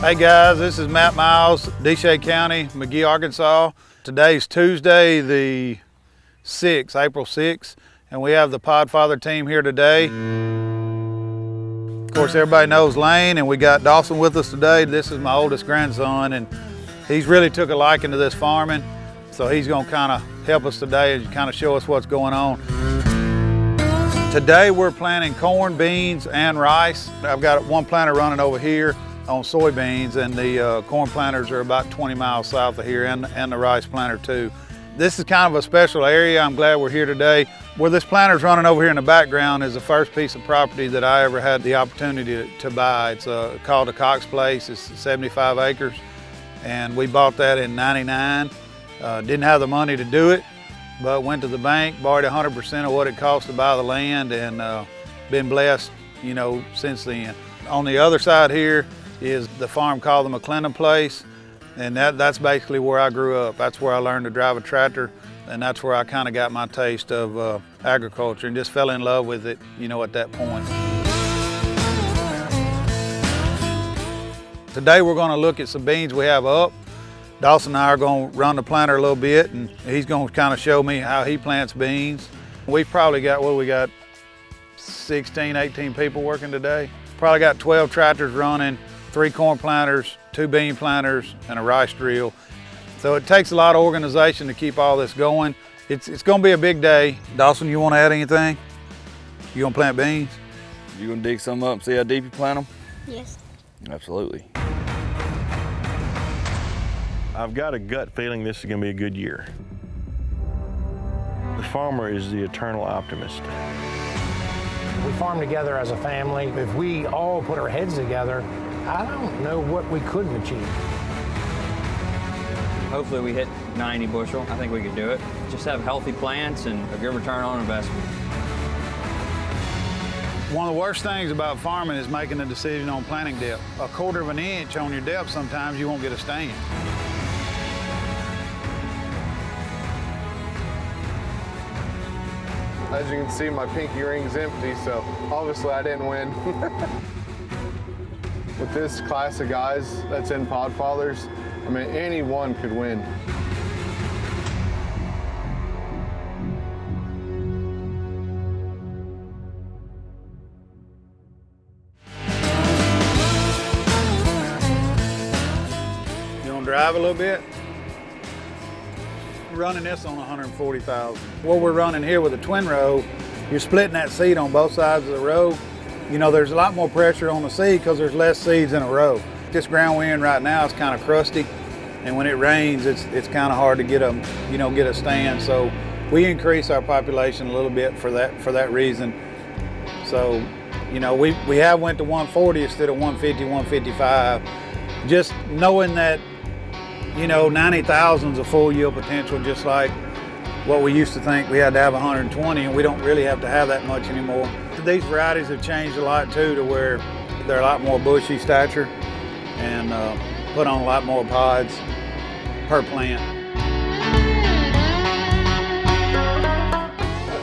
Hey guys, this is Matt Miles, Deshay County, McGee, Arkansas. Today's Tuesday, the 6th, April 6th, and we have the Podfather team here today. Of course, everybody knows Lane, and we got Dawson with us today. This is my oldest grandson, and he's really took a liking to this farming, so he's gonna kind of help us today and kind of show us what's going on. Today we're planting corn, beans, and rice. I've got one planter running over here on soybeans, and the corn planters are about 20 miles south of here, and the rice planter too. This is kind of a special area. I'm glad we're here today. Where this planter's running over here in the background is the first piece of property that I ever had the opportunity to buy. It's called a Cox Place. It's 75 acres, and we bought that in '99. Didn't have the money to do it, but went to the bank, borrowed 100% of what it cost to buy the land, and been blessed, you know, since then. On the other side here is the farm called the McClendon Place, and that's basically where I grew up. That's where I learned to drive a tractor, and that's where I kind of got my taste of agriculture and just fell in love with it, you know, at that point. Today we're going to look at some beans we have up. Dawson and I are going to run the planter a little bit, and he's going to kind of show me how he plants beans. We've probably got, what we got, 16, 18 people working today. Probably got 12 tractors running, 3 corn planters, 2 bean planters, and a rice drill. So it takes a lot of organization to keep all this going. It's going to be a big day. Dawson, you want to add anything? You going to plant beans? You going to dig some up and see how deep you plant them? Yes. Absolutely. I've got a gut feeling this is going to be a good year. The farmer is the eternal optimist. We farm together as a family. If we all put our heads together, I don't know what we couldn't achieve. Hopefully we hit 90 bushel. I think we could do it. Just have healthy plants and a good return on investment. One of the worst things about farming is making a decision on planting depth. 1/4 of an inch on your depth, sometimes you won't get a stand. As you can see, my pinky ring's empty, so obviously I didn't win. With this class of guys that's in Podfathers, I mean, anyone could win. You want to drive a little bit? Running this on 140,000. What we're running here with a twin row, you're splitting that seed on both sides of the row. You know, there's a lot more pressure on the seed because there's less seeds in a row. This ground we're in right now is kind of crusty, and when it rains, it's kind of hard to get a stand. So we increase our population a little bit for that reason. So, you know, we have went to 140 instead of 150, 155, just knowing that, you know, 90,000 is a full yield potential, just like what we used to think we had to have 120, and we don't really have to have that much anymore. These varieties have changed a lot too, to where they're a lot more bushy stature and put on a lot more pods per plant.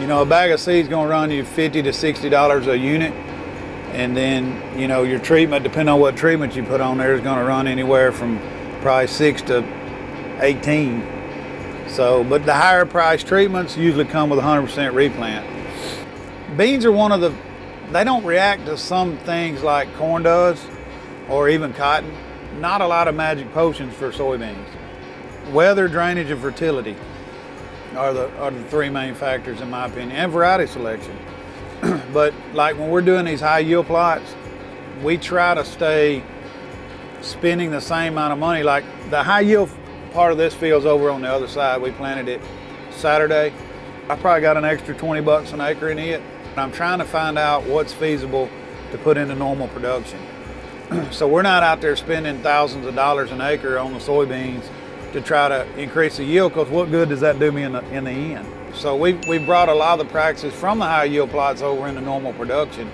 You know, a bag of seed's gonna run you $50 to $60 a unit, and then, you know, your treatment, depending on what treatment you put on there, is gonna run anywhere from probably 6 to 18. So, but the higher priced treatments usually come with 100% replant. Beans are they don't react to some things like corn does, or even cotton. Not a lot of magic potions for soybeans. Weather, drainage, and fertility are the 3 main factors in my opinion, and variety selection. But like when we're doing these high yield plots, we try to stay spending the same amount of money. Like the high yield part of this field's over on the other side. We planted it Saturday. I probably got an extra 20 bucks an acre in it. I'm trying to find out what's feasible to put into normal production. So we're not out there spending thousands of dollars an acre on the soybeans to try to increase the yield, because what good does that do me in the end? So we brought a lot of the practices from the high yield plots over into normal production.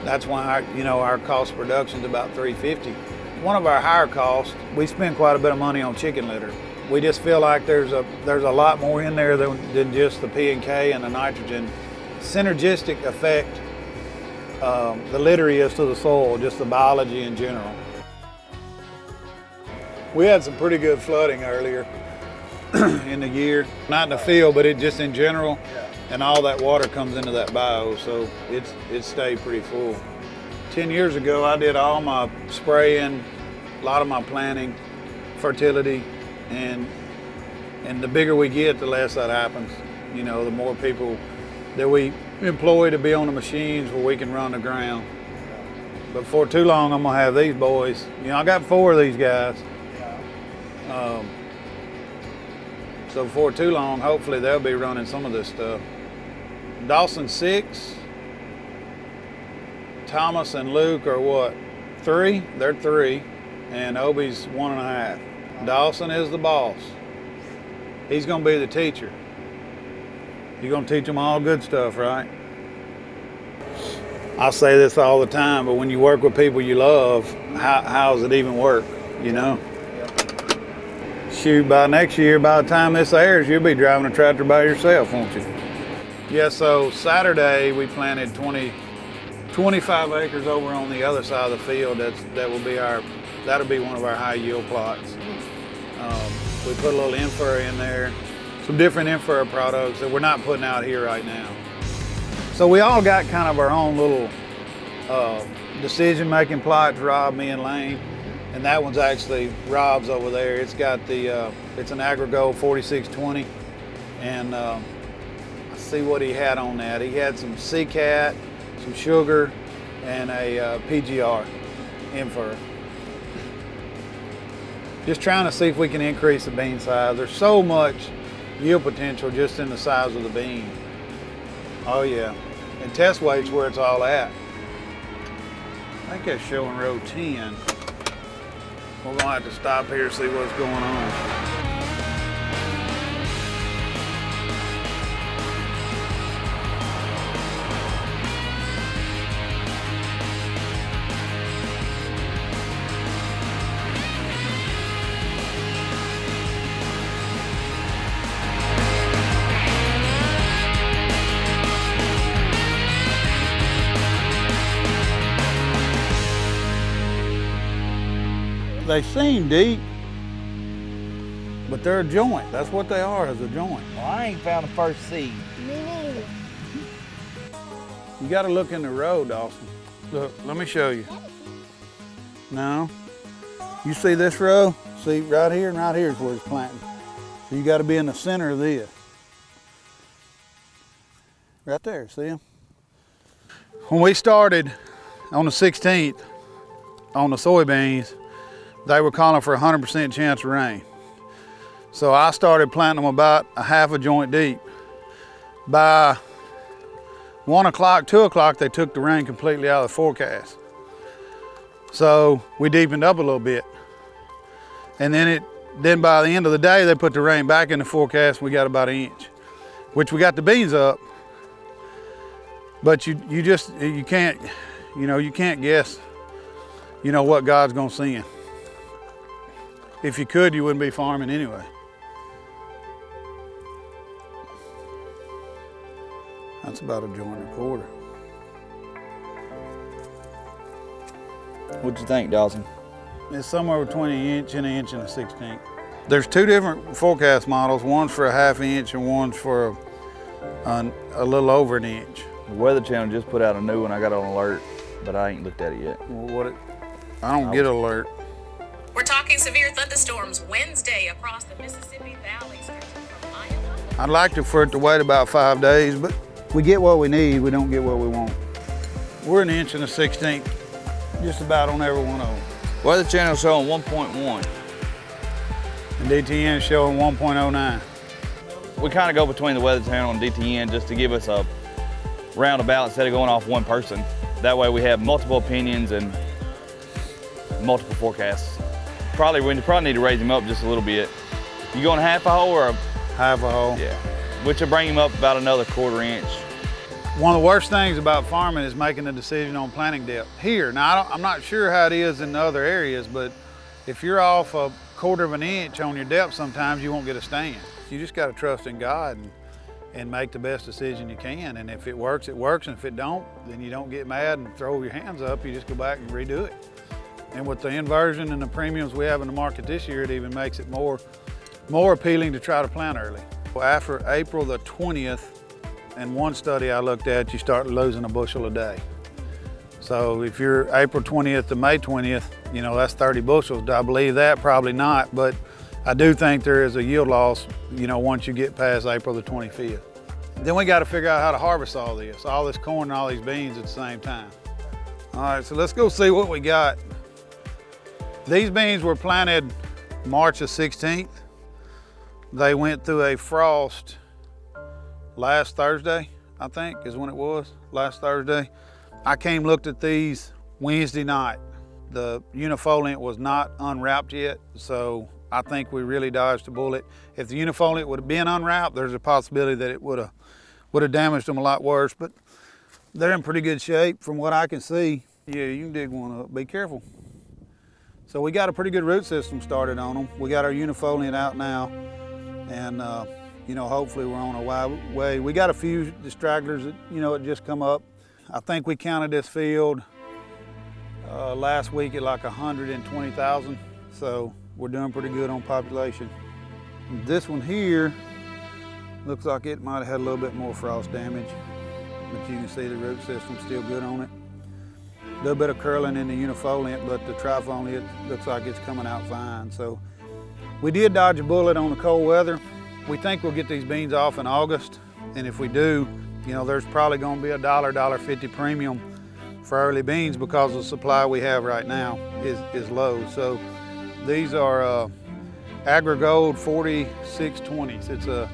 That's why our cost of production is about $350. One of our higher costs, we spend quite a bit of money on chicken litter. We just feel like there's a lot more in there than just the P and K and the nitrogen. Synergistic effect the litter is to the soil, just the biology in general. We had some pretty good flooding earlier in the year. Not in the field, but it just in general. And all that water comes into that bio, so it stayed pretty full. 10 years ago, I did all my spraying, a lot of my planting, fertility, and the bigger we get, the less that happens. You know, the more people that we employ to be on the machines where we can run the ground. But before too long, I'm gonna have these boys. You know, I got 4 of these guys. So before too long, hopefully they'll be running some of this stuff. Dawson's 6. Thomas and Luke are what? 3? They're 3. And Obi's 1.5. Dawson is the boss. He's gonna be the teacher. You're gonna teach them all good stuff, right? I say this all the time, but when you work with people you love, how does it even work, you know? Shoot, by next year, by the time this airs, you'll be driving a tractor by yourself, won't you? Yeah, so Saturday we planted 25 acres over on the other side of the field. That'll be one of our high yield plots. We put a little infur in there, some different infur products that we're not putting out here right now. So we all got kind of our own little decision-making plots, Rob, me, and Lane. And that one's actually Rob's over there. It's got it's an Agrigo 4620. And I see what he had on that. He had some C-Cat, some sugar, and a PGR infur. Just trying to see if we can increase the bean size. There's so much yield potential just in the size of the bean. Oh yeah, and test weight's where it's all at. I think that's showing row 10. We're gonna have to stop here and see what's going on. They seem deep, but they're a joint. That's what they are, is a joint. Well, I ain't found the first seed. Me neither. You gotta look in the row, Dawson. Look, let me show you. Now, you see this row? See, right here and right here is where it's planting. So you gotta be in the center of this. Right there, see them? When we started on the 16th on the soybeans, they were calling for a 100% chance of rain. So I started planting them about a half a joint deep. By 1 o'clock, 2 o'clock, they took the rain completely out of the forecast. So we deepened up a little bit. And then by the end of the day, they put the rain back in the forecast. We got about 1 inch, which we got the beans up. But you can't, you can't guess, what God's gonna send. If you could, you wouldn't be farming anyway. That's about a joint and a quarter. What'd you think, Dawson? It's somewhere between 1 inch and 1/16. There's 2 different forecast models. One's for a ½ inch and one's for a little over 1 inch. The Weather Channel just put out a new one. I got on alert, but I ain't looked at it yet. Well, I don't get alert. We're talking severe thunderstorms Wednesday across the Mississippi Valley, stretching from Iowa. I'd like for it to wait about 5 days, but we get what we need, we don't get what we want. We're 1 inch and a 16th, just about on every one of them. Weather Channel showing 1.1. And DTN showing 1.09. We kind of go between the Weather Channel and DTN just to give us a roundabout instead of going off one person. That way we have multiple opinions and multiple forecasts. We probably need to raise him up just a little bit. You going half a hole or half a hole? Yeah, which will bring him up about another 1/4 inch. One of the worst things about farming is making a decision on planting depth. Here, now I'm not sure how it is in other areas, but if you're off a 1/4 inch on your depth, sometimes you won't get a stand. You just got to trust in God and make the best decision you can. And if it works, it works. And if it don't, then you don't get mad and throw your hands up. You just go back and redo it. And with the inversion and the premiums we have in the market this year, it even makes it more appealing to try to plant early. After April the 20th, in one study I looked at, you start losing a bushel a day. So if you're April 20th to May 20th, you know, that's 30 bushels. Do I believe that? Probably not, but I do think there is a yield loss, you know, once you get past April the 25th. Then we got to figure out how to harvest all this corn and all these beans at the same time. All right, so let's go see what we got. These beans were planted March the 16th. They went through a frost last Thursday, I think is when it was, last Thursday. I came looked at these Wednesday night. The unifoliant was not unwrapped yet, so I think we really dodged a bullet. If the unifoliant would have been unwrapped, there's a possibility that it would have damaged them a lot worse, but they're in pretty good shape from what I can see. Yeah, you can dig one up, be careful. So we got a pretty good root system started on them. We got our unifoliant out now, and you know, hopefully we're on our way. We got a few distractors that, you know, it just come up. I think we counted this field last week at like 120,000, so we're doing pretty good on population. This one here looks like it might have had a little bit more frost damage, but you can see the root system's still good on it. A little bit of curling in the unifoliant, but the trifoliant looks like it's coming out fine. So we did dodge a bullet on the cold weather. We think we'll get these beans off in August, and if we do, you know, there's probably going to be a $1.50 premium for early beans because the supply we have right now is low. So these are AgriGold 4620s. It's a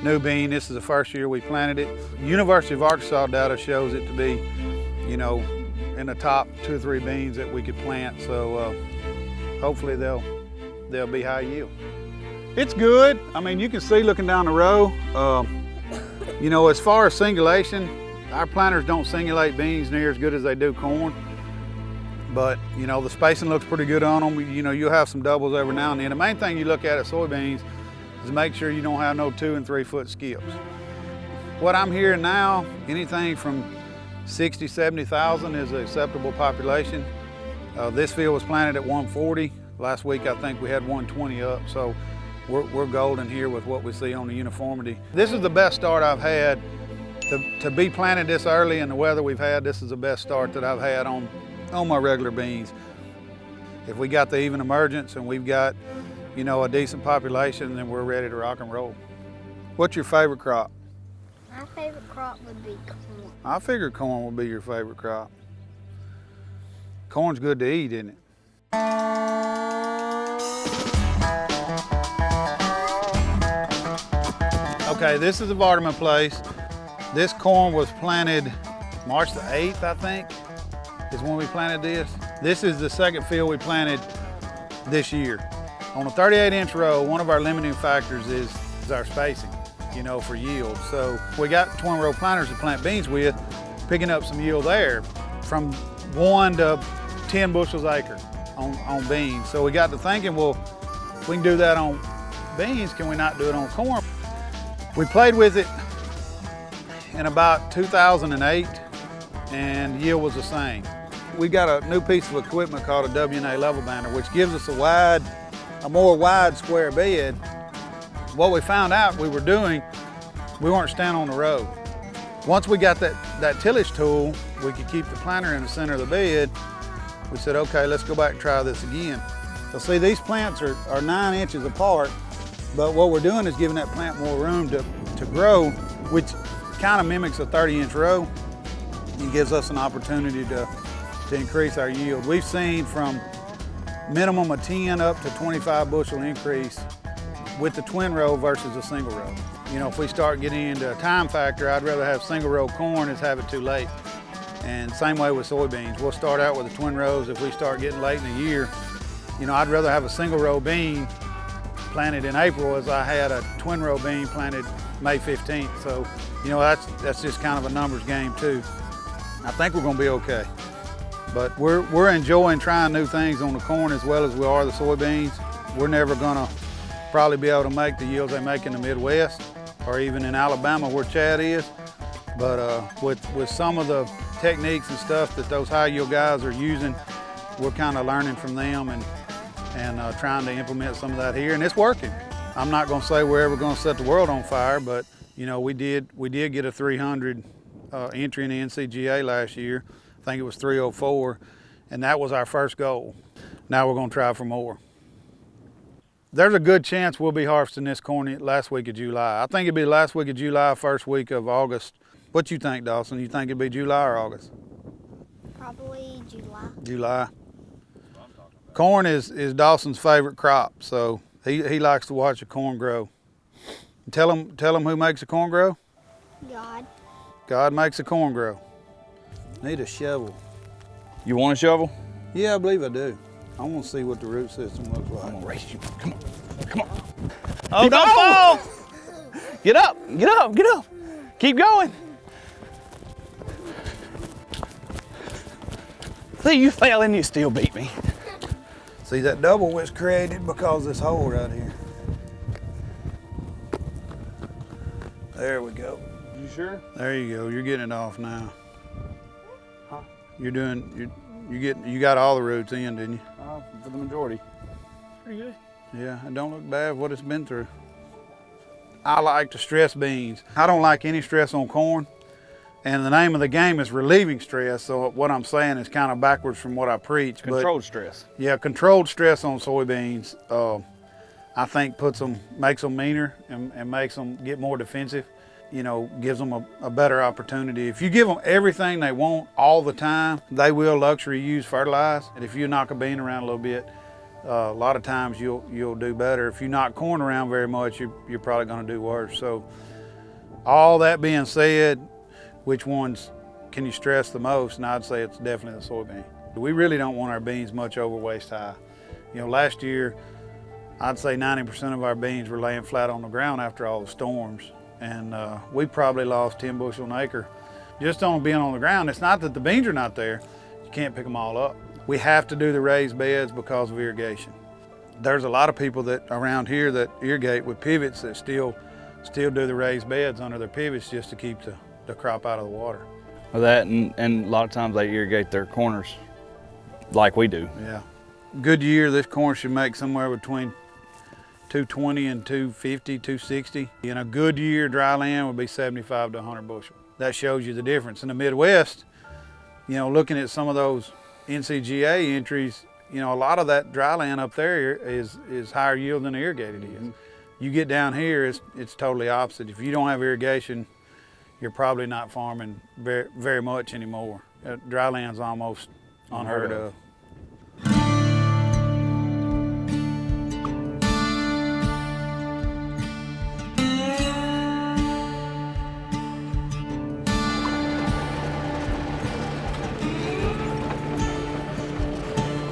new bean. This is the first year we planted it. University of Arkansas data shows it to be, you know, in the top 2 or 3 beans that we could plant. So hopefully they'll be high yield. It's good. I mean, you can see looking down the row, you know, as far as singulation, our planters don't singulate beans near as good as they do corn. But, you know, the spacing looks pretty good on them. You know, you'll have some doubles every now and then. The main thing you look at soybeans is make sure you don't have no 2 and 3 foot skips. What I'm hearing now, anything from 60, 70,000 is an acceptable population. This field was planted at 140. Last week, I think we had 120 up. So we're golden here with what we see on the uniformity. This is the best start I've had. To be planted this early in the weather we've had, this is the best start that I've had on my regular beans. If we got the even emergence and we've got, you know, a decent population, then we're ready to rock and roll. What's your favorite crop? My favorite crop would be corn. I figured corn would be your favorite crop. Corn's good to eat, isn't it? Okay, this is the Vardaman place. This corn was planted March the 8th, I think, is when we planted this. This is the second field we planted this year. On a 38-inch row, one of our limiting factors is our spacing, you know, for yield. So we got twin row planters to plant beans with, picking up some yield there from 1 to 10 bushels acre on beans. So we got to thinking, well, if we can do that on beans, can we not do it on corn? We played with it in about 2008, and yield was the same. We got a new piece of equipment called a WNA level bander, which gives us a more wide square bed. What we found out we were doing, we weren't standing on the row. Once we got that tillage tool, we could keep the planter in the center of the bed. We said, okay, let's go back and try this again. So see, these plants are 9 inches apart, but what we're doing is giving that plant more room to grow, which kind of mimics a 30-inch row. It gives us an opportunity to increase our yield. We've seen from minimum of 10 up to 25 bushel increase with the twin row versus a single row. You know, if we start getting into a time factor, I'd rather have single row corn as have it too late. And same way with soybeans. We'll start out with the twin rows. If we start getting late in the year, you know, I'd rather have a single row bean planted in April as I had a twin row bean planted May 15th. So, you know, that's just kind of a numbers game too. I think we're gonna be okay. But we're enjoying trying new things on the corn as well as we are the soybeans. We're never gonna probably be able to make the yields they make in the Midwest or even in Alabama where Chad is. But with some of the techniques and stuff that those high yield guys are using, we're kind of learning from them and trying to implement some of that here, and it's working. I'm not going to say we're ever going to set the world on fire, but you know, we did get a 300 entry in the NCGA last year. I think it was 304, and that was our first goal. Now we're going to try for more. There's a good chance we'll be harvesting this corn last week of July. I think it'll be last week of July, first week of August. What you think, Dawson? You think it'll be July or August? Probably July. July. Corn is Dawson's favorite crop, so he likes to watch the corn grow. Tell him who makes the corn grow? God. God makes the corn grow. Need a shovel. You want a shovel? Yeah, I believe I do. I want to see what the root system looks like. I'm gonna race you. Come on, come on. Oh, don't fall! Get up, get up, get up. Keep going. See, you fell and you still beat me. See, that double was created because of this hole right here. There we go. You sure? There you go. You're getting it off now. Huh? You got all the roots in, didn't you? For the majority. Pretty good. Yeah, it don't look bad what it's been through. I like to stress beans. I don't like any stress on corn. And the name of the game is relieving stress, so what I'm saying is kind of backwards from what I preach. Controlled stress. Yeah, controlled stress on soybeans, I think makes them meaner and makes them get more defensive. You know, gives them a better opportunity. If you give them everything they want all the time, they will luxury use fertilize. And if you knock a bean around a little bit, a lot of times you'll do better. If you knock corn around very much, you're probably going to do worse. So, all that being said, which ones can you stress the most? And I'd say it's definitely the soybean. We really don't want our beans much over waist high. You know, last year, I'd say 90% of our beans were laying flat on the ground after all the storms. And we probably lost 10 bushel an acre just on being on the ground. It's not that the beans are not there. You can't pick them all up. We have to do the raised beds because of irrigation. There's a lot of people that around here that irrigate with pivots that still do the raised beds under their pivots just to keep the crop out of the water. Well, that and a lot of times they irrigate their corners like we do. Yeah. Good year, this corn should make somewhere between 220 and 250, 260. In a good year, dry land would be 75 to 100 bushel. That shows you the difference. In the Midwest, you know, looking at some of those NCGA entries, you know, a lot of that dry land up there is higher yield than irrigated is. You get down here, it's totally opposite. If you don't have irrigation, you're probably not farming very, very much anymore. Dry land's almost unheard of.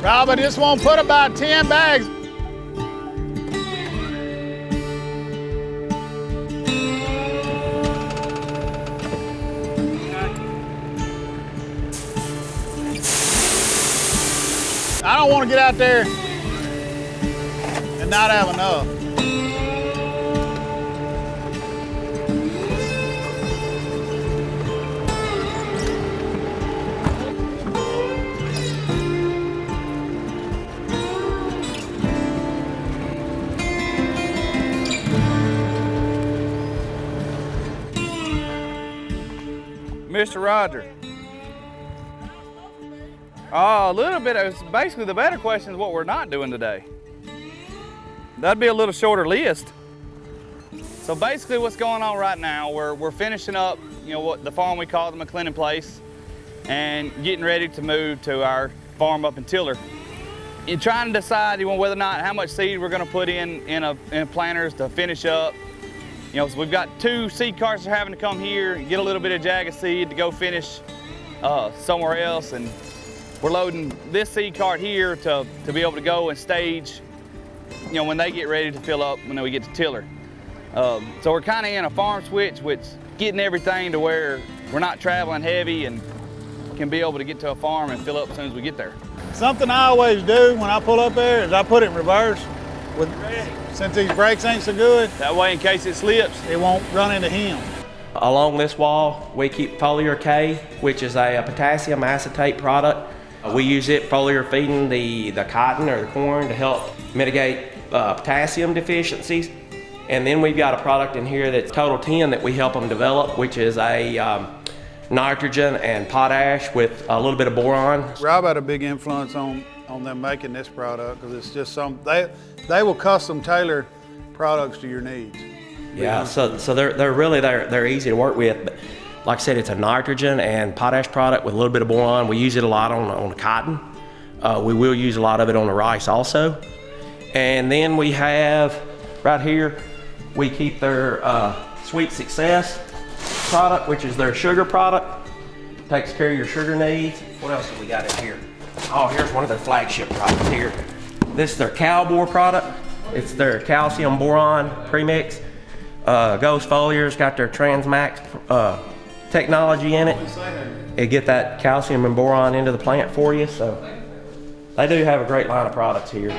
Rob, I just want to put about 10 bags. I don't want to get out there and not have enough. Mr. Roger. A little bit. It's basically the better question is what we're not doing today. That'd be a little shorter list. So basically what's going on right now, we're finishing up, you know, what the farm we call the McLennan Place and getting ready to move to our farm up in Tiller. And trying to decide whether or not how much seed we're going to put in planters to finish up. You know, so we've got 2 seed carts that are having to come here and get a little bit of jagged seed to go finish somewhere else. And we're loading this seed cart here to be able to go and stage, you know, when they get ready to fill up when we get to Tiller. So we're kind of in a farm switch, which getting everything to where we're not traveling heavy and can be able to get to a farm and fill up as soon as we get there. Something I always do when I pull up there is I put it in reverse. Since these brakes ain't so good, that way in case it slips, it won't run into him. Along this wall, we keep foliar K, which is a potassium acetate product. We use it foliar feeding the cotton or the corn to help mitigate potassium deficiencies. And then we've got a product in here that's Total 10 that we help them develop, which is a nitrogen and potash with a little bit of boron. Rob had a big influence on them making this product because it's just they will custom tailor products to your needs. Yeah, so they're easy to work with. But like I said, it's a nitrogen and potash product with a little bit of boron. We use it a lot on the cotton. We will use a lot of it on the rice also. And then we have right here, we keep their Sweet Success product, which is their sugar product. Takes care of your sugar needs. What else do we got in here? Oh, here's one of their flagship products here. This is their Cowboy product. It's their calcium boron premix. Ghost Folier's got their Transmax technology in it. It get that calcium and boron into the plant for you. So they do have a great line of products here.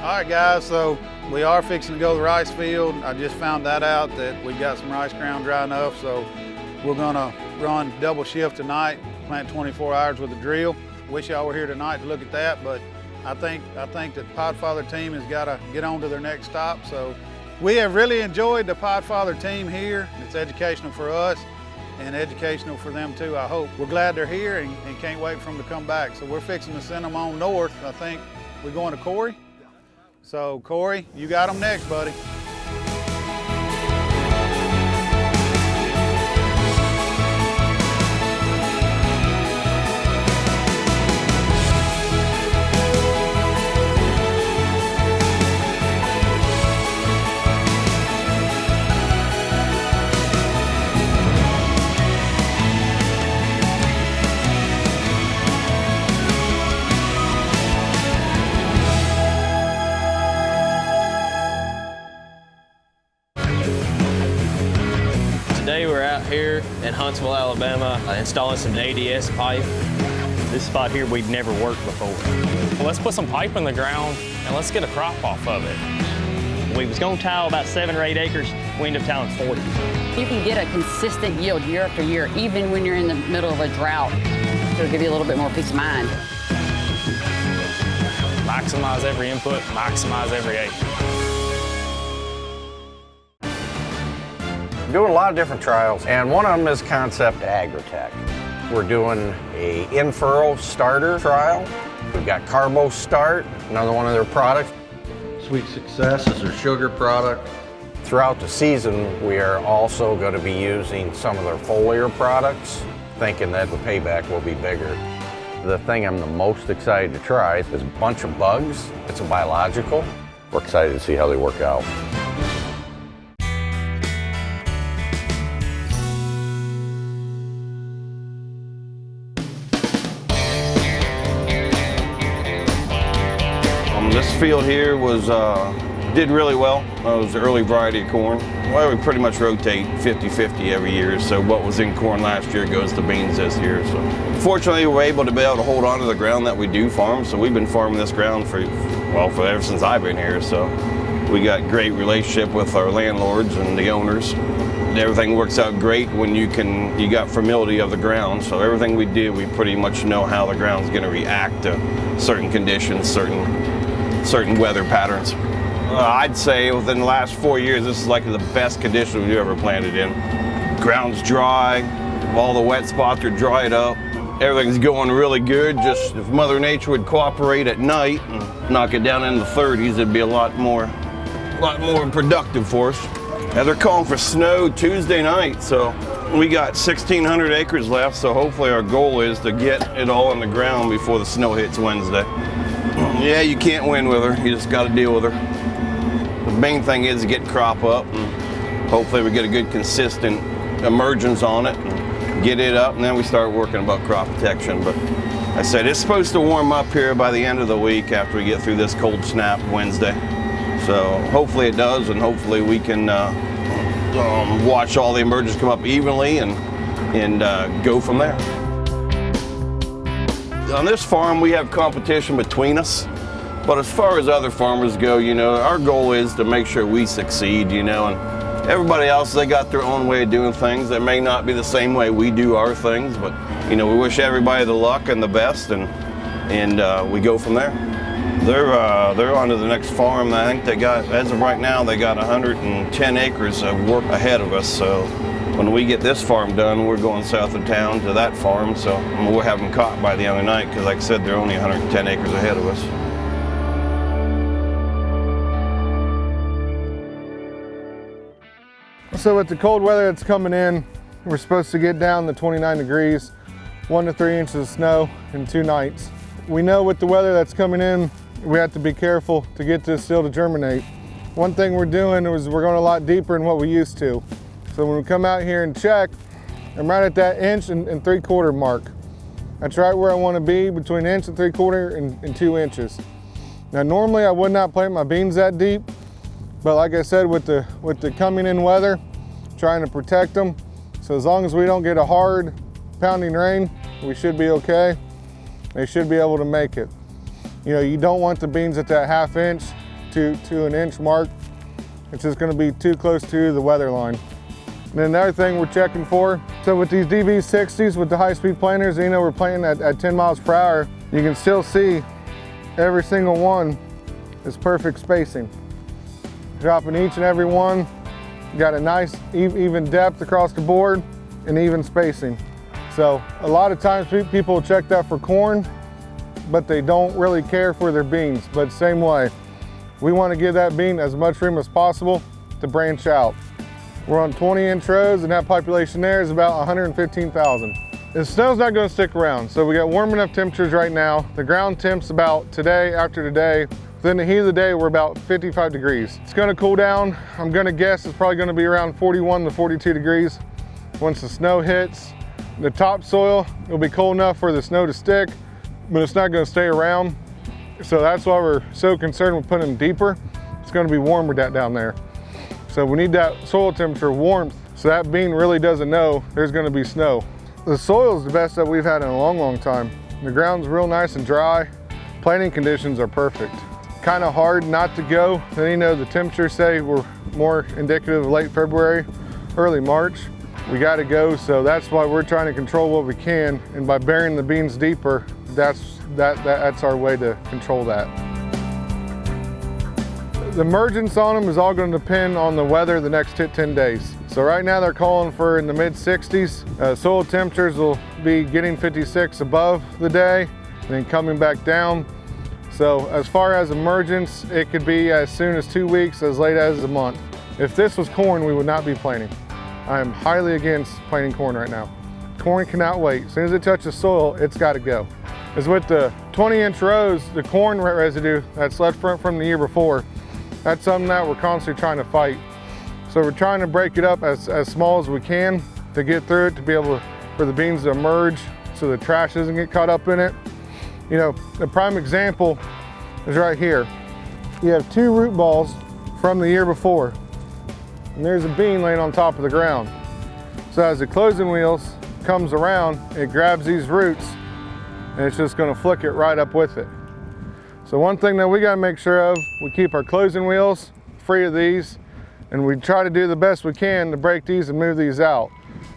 All right, guys, so we are fixing to go to the rice field. I just found that out that we got some rice ground dry enough, so we're gonna run double shift tonight, plant 24 hours with a drill. Wish y'all were here tonight to look at that, but I think that the Podfather team has got to get on to their next stop. So we have really enjoyed the Podfather team here. It's educational for us and educational for them too, I hope. We're glad they're here and can't wait for them to come back. So we're fixing to send them on north. I think we're going to Corey. So Corey, you got them next, buddy. Today we're out here in Huntsville, Alabama, installing some ADS pipe. This spot here we've never worked before. Well, let's put some pipe in the ground and let's get a crop off of it. We was gonna tile about 7 or 8 acres, we ended up tiling 40. You can get a consistent yield year after year, even when you're in the middle of a drought. It'll give you a little bit more peace of mind. Maximize every input, maximize every acre. Doing a lot of different trials, and one of them is Concept Agritech. We're doing a in-furrow starter trial. We've got Carbo Start, another one of their products. Sweet Success is their sugar product. Throughout the season, we are also going to be using some of their foliar products, thinking that the payback will be bigger. The thing I'm the most excited to try is a bunch of bugs. It's a biological. We're excited to see how they work out. This field here did really well. It was the early variety of corn. Well, we pretty much rotate 50-50 every year, so what was in corn last year goes to beans this year. So fortunately, we're able to hold on to the ground that we do farm, so we've been farming this ground for ever since I've been here. So we got great relationship with our landlords and the owners. Everything works out great when you got familiarity of the ground, so everything we do, we pretty much know how the ground's going to react to certain conditions, certain weather patterns. I'd say within the last 4 years, this is likely the best condition we've ever planted in. Ground's dry, all the wet spots are dried up, everything's going really good. Just if Mother Nature would cooperate at night and knock it down in the 30s, it'd be a lot more productive for us. And they're calling for snow Tuesday night, so we got 1,600 acres left, so hopefully our goal is to get it all on the ground before the snow hits Wednesday. Yeah, you can't win with her. You just got to deal with her. The main thing is to get crop up, and hopefully we get a good consistent emergence on it, and get it up, and then we start working about crop protection. But I said it's supposed to warm up here by the end of the week after we get through this cold snap Wednesday. So hopefully it does, and hopefully we can watch all the emergence come up evenly and go from there. On this farm, we have competition between us. But as far as other farmers go, you know, our goal is to make sure we succeed, you know, and everybody else, they got their own way of doing things that may not be the same way we do our things, but, you know, we wish everybody the luck and the best, and we go from there. They're on to the next farm. I think they got, as of right now, they got 110 acres of work ahead of us, so when we get this farm done, we're going south of town to that farm, so we'll have them caught by the end of the night, because like I said, they're only 110 acres ahead of us. So with the cold weather that's coming in, we're supposed to get down to 29 degrees, 1 to 3 inches of snow in 2 nights. We know with the weather that's coming in, we have to be careful to get this still to germinate. One thing we're doing is we're going a lot deeper than what we used to. So when we come out here and check, I'm right at that 1.75 inch mark. That's right where I want to be, between 1.75 inches and 2 inches. Now normally I would not plant my beans that deep, but like I said, with the coming in weather, trying to protect them. So as long as we don't get a hard pounding rain, we should be okay. They should be able to make it. You know, you don't want the beans at that 1/2 inch to an inch mark. It's just going to be too close to the weather line. And then another thing we're checking for, so with these DV60s, with the high-speed planters, you know, we're planting at 10 miles per hour, you can still see every single one is perfect spacing. Dropping each and every one, got a nice even depth across the board and even spacing. So a lot of times people check that for corn, but they don't really care for their beans. But same way, we want to give that bean as much room as possible to branch out. We're on 20-inch rows, and that population there is about 115,000. The snow's not going to stick around, so we got warm enough temperatures right now. The ground temps about today, after today, within the heat of the day, we're about 55 degrees. It's going to cool down. I'm going to guess it's probably going to be around 41 to 42 degrees once the snow hits. The topsoil will be cold enough for the snow to stick, but it's not going to stay around. So that's why we're so concerned with putting them deeper. It's going to be warmer down there. So we need that soil temperature warmth so that bean really doesn't know there's going to be snow. The soil is the best that we've had in a long, long time. The ground's real nice and dry. Planting conditions are perfect. Kind of hard not to go. Then, you know, the temperatures say we're more indicative of late February, early March. We got to go, so that's why we're trying to control what we can, and by burying the beans deeper, that's our way to control that. The emergence on them is all going to depend on the weather the next 10 days. So right now they're calling for in the mid-60s. Soil temperatures will be getting 56 above the day and then coming back down. So as far as emergence, it could be as soon as 2 weeks, as late as a month. If this was corn, we would not be planting. I am highly against planting corn right now. Corn cannot wait. As soon as it touches soil, it's got to go. As with the 20-inch rows, the corn residue that's left from the year before, that's something that we're constantly trying to fight. So we're trying to break it up as small as we can to get through it, to be able for the beans to emerge so the trash doesn't get caught up in it. You know, the prime example is right here. You have 2 root balls from the year before, and there's a bean laying on top of the ground. So as the closing wheels comes around, it grabs these roots and it's just going to flick it right up with it. So one thing that we got to make sure of, we keep our closing wheels free of these, and we try to do the best we can to break these and move these out.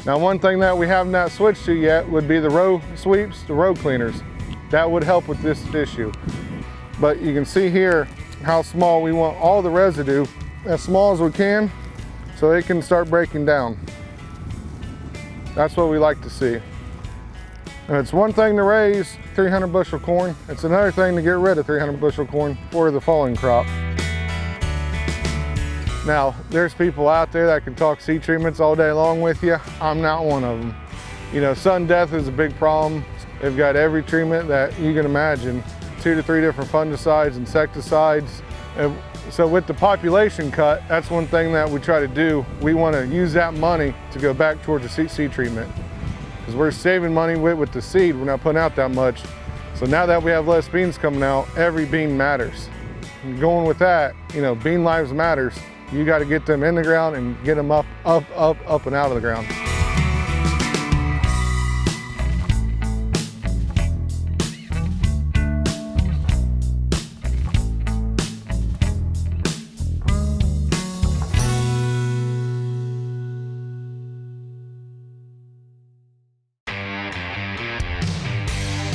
Now one thing that we have not switched to yet would be the row sweeps, the row cleaners. That would help with this issue. But you can see here how small we want all the residue, as small as we can, so it can start breaking down. That's what we like to see. And it's one thing to raise 300 bushel corn. It's another thing to get rid of 300 bushel corn for the following crop. Now, there's people out there that can talk seed treatments all day long with you. I'm not one of them. You know, sudden death is a big problem. They've got every treatment that you can imagine, 2 to 3 different fungicides, insecticides. And so with the population cut, that's one thing that we try to do. We want to use that money to go back towards the seed treatment, because we're saving money with the seed. We're not putting out that much. So now that we have less beans coming out, every bean matters. And going with that, you know, bean lives matters. You got to get them in the ground and get them up and out of the ground.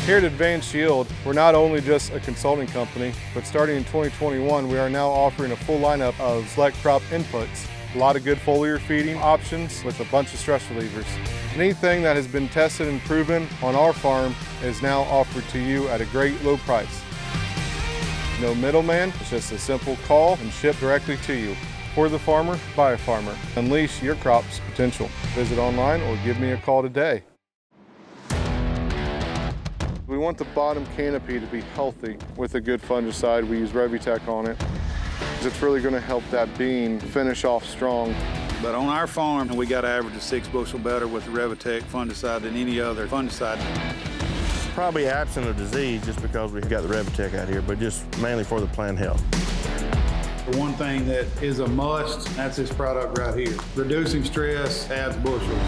Here at Advanced Yield, we're not only just a consulting company, but starting in 2021, we are now offering a full lineup of select crop inputs. A lot of good foliar feeding options with a bunch of stress relievers. Anything that has been tested and proven on our farm is now offered to you at a great low price. No middleman, it's just a simple call and ship directly to you. For the farmer, by a farmer. Unleash your crop's potential. Visit online or give me a call today. We want the bottom canopy to be healthy with a good fungicide. We use Revitec on it. It's really going to help that bean finish off strong. But on our farm, we got to average a 6 bushel better with the Revitec fungicide than any other fungicide. Probably absent of disease just because we've got the Revitec out here, but just mainly for the plant health. The one thing that is a must, that's this product right here. Reducing stress adds bushels.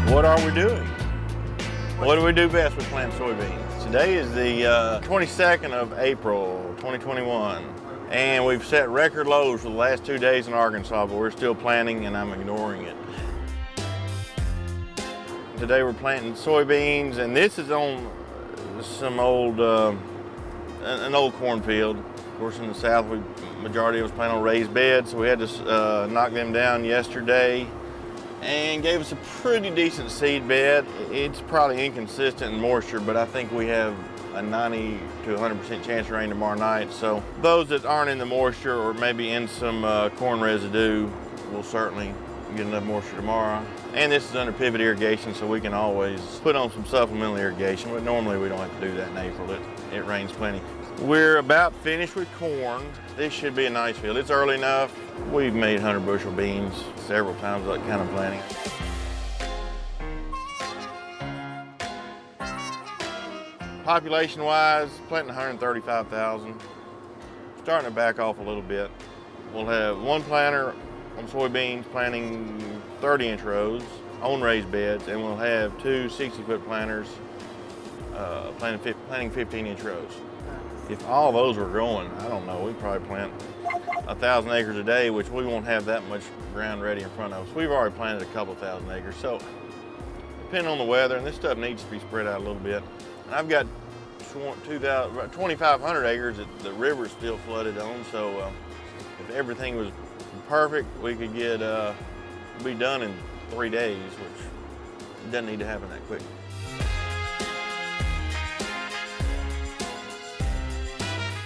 What are we doing? What do we do best with planting soybeans? Today is the 22nd of April, 2021, and we've set record lows for the last 2 days in Arkansas, but we're still planting and I'm ignoring it. Today we're planting soybeans, and this is on some old, an old cornfield. Of course, in the south, majority of us plant on raised beds, so we had to knock them down yesterday and gave us a pretty decent seed bed. It's probably inconsistent in moisture, but I think we have a 90 to 100% chance of rain tomorrow night. So those that aren't in the moisture or maybe in some corn residue will certainly get enough moisture tomorrow. And this is under pivot irrigation, so we can always put on some supplemental irrigation, but normally we don't have to do that in April. It rains plenty. We're about finished with corn. This should be a nice field. It's early enough. We've made 100 bushel beans several times that kind of planting. Population-wise, planting 135,000. Starting to back off a little bit. We'll have one planter on soybeans planting 30-inch rows on raised beds, and we'll have two 60-foot planters planting 15-inch rows. If all those were growing, I don't know, we'd probably plant 1,000 acres a day, which we won't have that much ground ready in front of us. We've already planted a couple thousand acres, so depending on the weather, and this stuff needs to be spread out a little bit. And I've got 2,500 acres that the river's still flooded on, so if everything was perfect, we could get be done in 3 days, which doesn't need to happen that quick.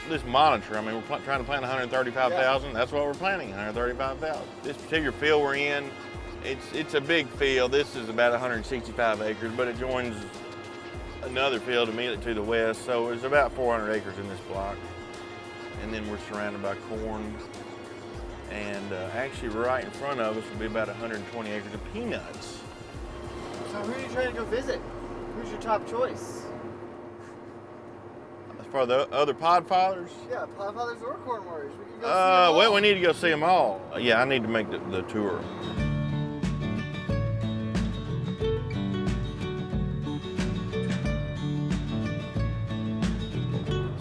This monitor, I mean, we're trying to plant 135,000. That's what we're planting, 135,000. This particular field we're in, it's a big field. This is about 165 acres, but it joins another field immediately to the west, so there's about 400 acres in this block. And then we're surrounded by corn. And actually right in front of us will be about 120 acres of peanuts. So who are you trying to go visit? Who's your top choice? As far as the other Podfathers? Yeah, Podfathers or Corn Warriors. We can go see them Well, all. we need to go see them all. Yeah, I need to make the tour.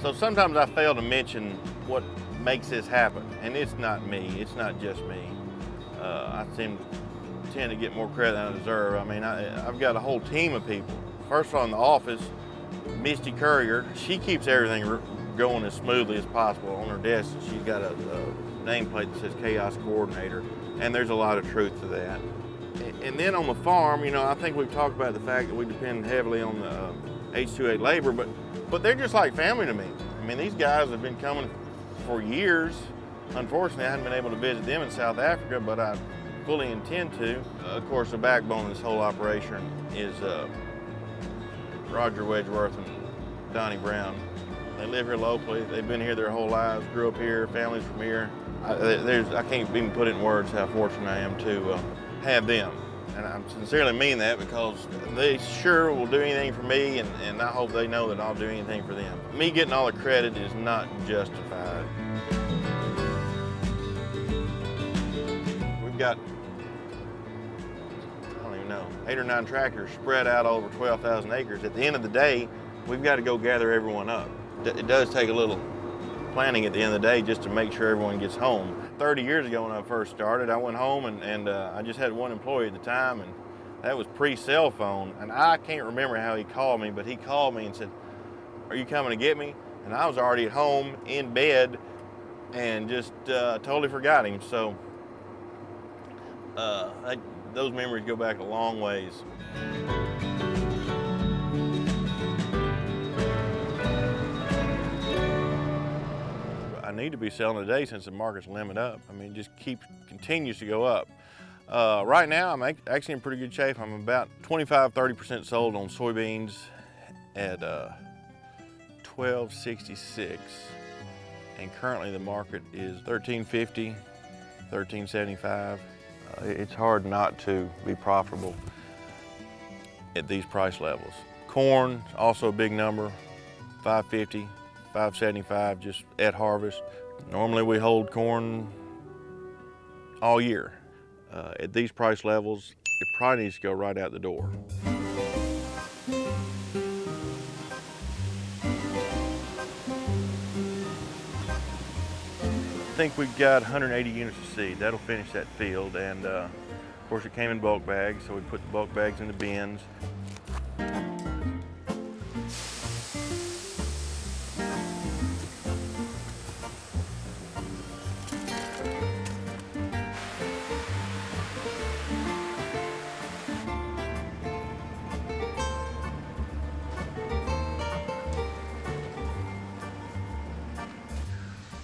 So sometimes I fail to mention what makes this happen, and it's not me, it's not just me. I tend to get more credit than I deserve. I mean, I've got a whole team of people. First of all, in the office, Misty Courier, she keeps everything going as smoothly as possible. On her desk, she's got a nameplate that says Chaos Coordinator, and there's a lot of truth to that. And then on the farm, you know, I think we've talked about the fact that we depend heavily on the H-2A labor, but they're just like family to me. I mean, these guys have been coming for years. Unfortunately, I haven't been able to visit them in South Africa, but I fully intend to. Of course, the backbone of this whole operation is Roger Wedgeworth and Donnie Brown. They live here locally. They've been here their whole lives, grew up here, families from here. I can't even put it in words how fortunate I am to have them. And I sincerely mean that because they sure will do anything for me, and I hope they know that I'll do anything for them. Me getting all the credit is not justified. We've got, I don't even know, 8 or 9 tractors spread out over 12,000 acres. At the end of the day, we've got to go gather everyone up. It does take a little planning at the end of the day just to make sure everyone gets home. 30 years ago when I first started, I went home and I just had one employee at the time, and that was pre-cell phone. And I can't remember how he called me, but he called me and said, "Are you coming to get me?" And I was already at home in bed and just totally forgot him. So those memories go back a long ways. I need to be selling today since the market's limit up. I mean, it just continues to go up. Right now, I'm actually in pretty good shape. I'm about 25–30% sold on soybeans at $12.66, and currently the market is $13.50, $13.75. It's hard not to be profitable at these price levels. Corn, also a big number, $5.50, $5.75 just at harvest. Normally we hold corn all year. At these price levels, it probably needs to go right out the door. I think we've got 180 units of seed. That'll finish that field, and of course it came in bulk bags, so we put the bulk bags in the bins.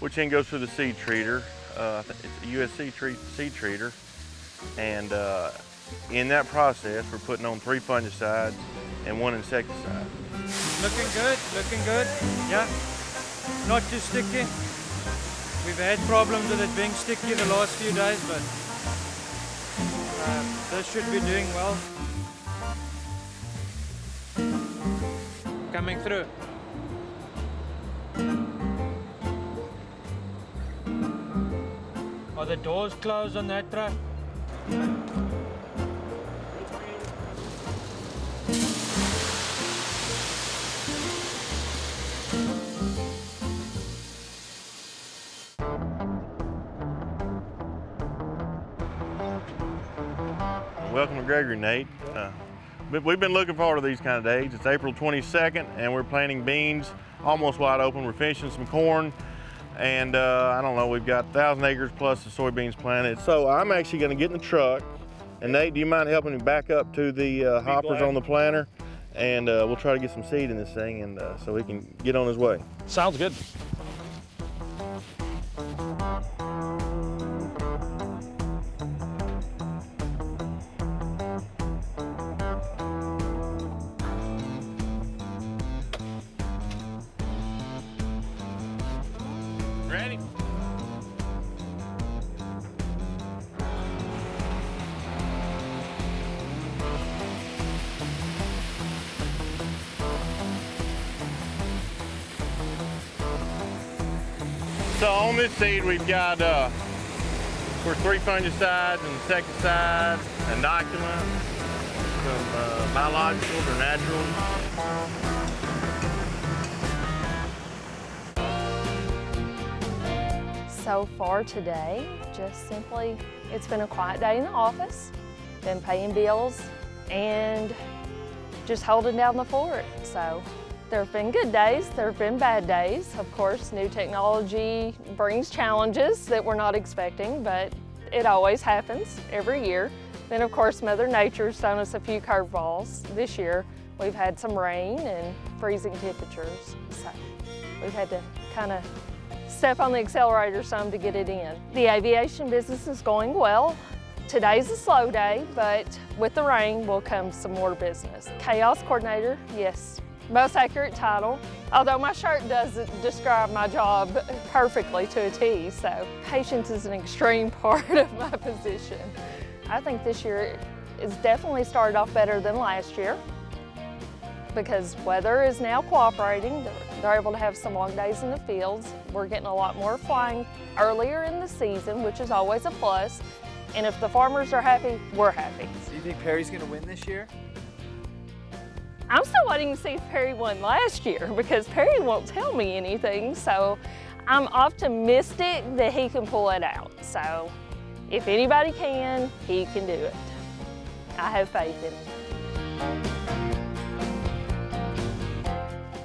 Which then goes through the seed treater. I think it's a USC seed treater. And in that process, we're putting on 3 fungicides and 1 insecticide. Looking good, yeah. Not too sticky. We've had problems with it being sticky the last few days, but this should be doing well. Coming through. Are the doors closed on that truck? Welcome to Gregory, Nate. We've been looking forward to these kind of days. It's April 22nd, and we're planting beans almost wide open. We're finishing some corn. And I don't know, we've got 1,000 acres plus the soybeans planted. So I'm actually gonna get in the truck. And Nate, do you mind helping me back up to the hoppers on the planter? And we'll try to get some seed in this thing, and so he can get on his way. Sounds good. Ready? So on this seed we've got for 3 fungicides, an insecticide, inoculant, some biologicals or naturals. So far today, just simply, it's been a quiet day in the office, been paying bills and just holding down the fort. So there have been good days, there have been bad days. Of course, new technology brings challenges that we're not expecting, but it always happens every year. Then of course, Mother Nature's thrown us a few curveballs. This year, we've had some rain and freezing temperatures. So we've had to kind of step on the accelerator some to get it in. The aviation business is going well. Today's a slow day, but with the rain will come some more business. Chaos coordinator, yes, most accurate title, although my shirt doesn't describe my job perfectly to a T, so patience is an extreme part of my position. I think this year is definitely started off better than last year because weather is now cooperating. They're able to have some long days in the fields. We're getting a lot more flying earlier in the season, which is always a plus. And if the farmers are happy, we're happy. Do you think Perry's gonna win this year? I'm still waiting to see if Perry won last year because Perry won't tell me anything. So I'm optimistic that he can pull it out. So if anybody can, he can do it. I have faith in him.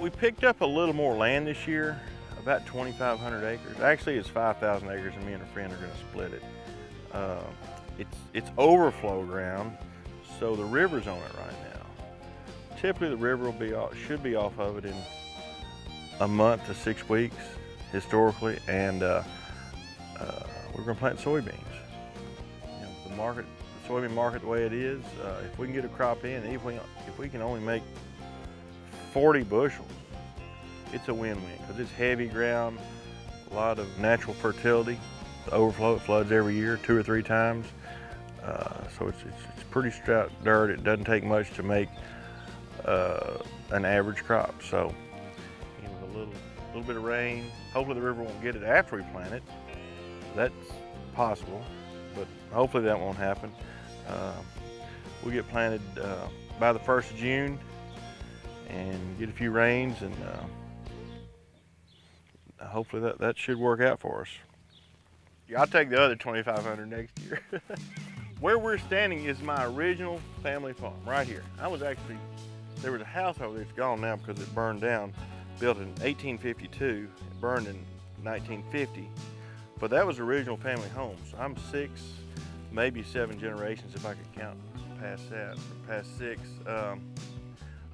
We picked up a little more land this year, about 2,500 acres. Actually, it's 5,000 acres, and me and a friend are going to split it. It's overflow ground, so the river's on it right now. Typically, the river should be off of it in a month to 6 weeks, historically, and we're going to plant soybeans. You know, the soybean market the way it is, if we can get a crop in, if we can only make 40 bushels, it's a win-win because it's heavy ground, a lot of natural fertility. The overflow, it floods every year 2 or 3 times. So it's pretty stout dirt. It doesn't take much to make an average crop. So, you know, a little bit of rain. Hopefully the river won't get it after we plant it. That's possible, but hopefully that won't happen. We'll get planted by the 1st of June and get a few rains, and hopefully that should work out for us. Yeah, I'll take the other 2,500 next year. Where we're standing is my original family farm, right here. There was a house over there, it's gone now because it burned down, built in 1852, it burned in 1950, but that was the original family home. So I'm 6, maybe 7 generations if I could count past that, past 6.